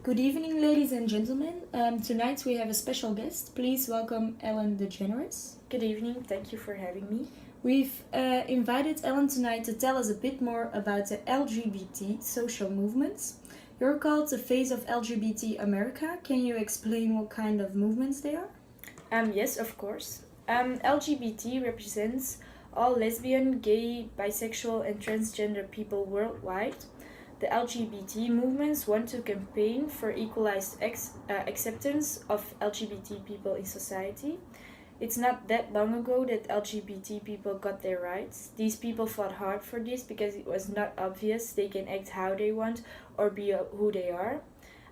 Good evening, ladies and gentlemen. Tonight we have a special guest. Please welcome Ellen DeGeneres. Good evening, thank you for having me. We've invited Ellen tonight to tell us a bit more about the LGBT social movements. You're called the face of LGBT America. Can you explain what kind of movements they are? Yes, of course. LGBT represents all lesbian, gay, bisexual, and transgender people worldwide. The LGBT movements want to campaign for equalized acceptance of LGBT people in society. It's not that long ago that LGBT people got their rights. These people fought hard for this because it was not obvious they can act how they want or be who they are.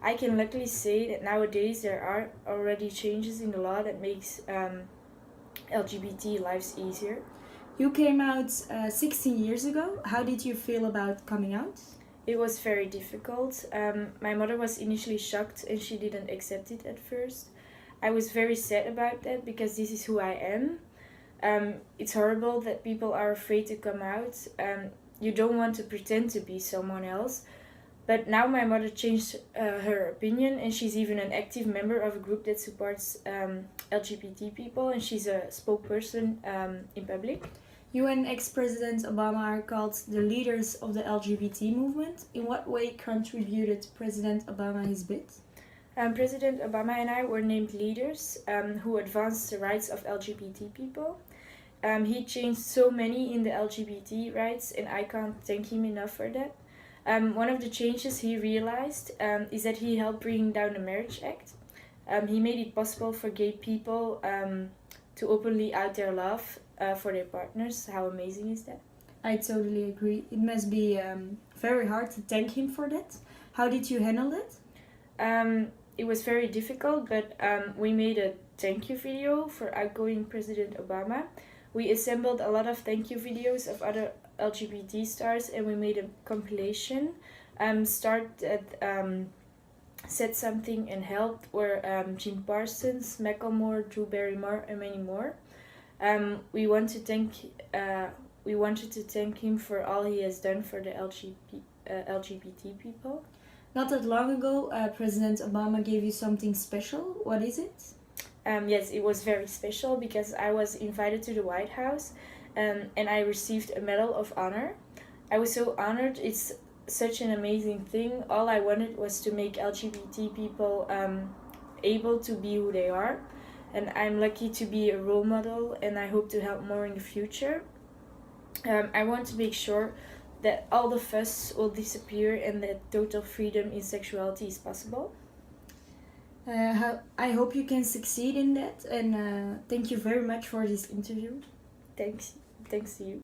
I can luckily say that nowadays there are already changes in the law that makes LGBT lives easier. You came out 16 years ago. How did you feel about coming out? It was very difficult. My mother was initially shocked and she didn't accept it at first. I was very sad about that because this is who I am. It's horrible that people are afraid to come out. You don't want to pretend to be someone else. But now my mother changed her opinion and she's even an active member of a group that supports LGBT people and she's a spokesperson in public. You and ex-President Obama are called the leaders of the LGBT movement. In what way contributed President Obama his bit? President Obama and I were named leaders who advanced the rights of LGBT people. He changed so many in the LGBT rights and I can't thank him enough for that. One of the changes he realized is that he helped bring down the Marriage Act. He made it possible for gay people to openly out their love for their partners. How amazing is that? I totally agree. It must be very hard to thank him for that. How did you handle that? It was very difficult, but we made a thank you video for outgoing President Obama. We assembled a lot of thank you videos of other LGBT stars and we made a compilation. Start at Said Something and Helped, where Jean Parsons, Macklemore, Drew Barrymore, and many more. We wanted to thank him for all he has done for the LGBT people. Not that long ago, President Obama gave you something special. What is it? Yes, it was very special because I was invited to the White House and I received a Medal of Honor. I was so honored. It's such an amazing thing. All I wanted was to make LGBT people able to be who they are. And I'm lucky to be a role model and I hope to help more in the future. I want to make sure that all the fuss will disappear and that total freedom in sexuality is possible. I hope you can succeed in that and thank you very much for this interview. Thanks to you.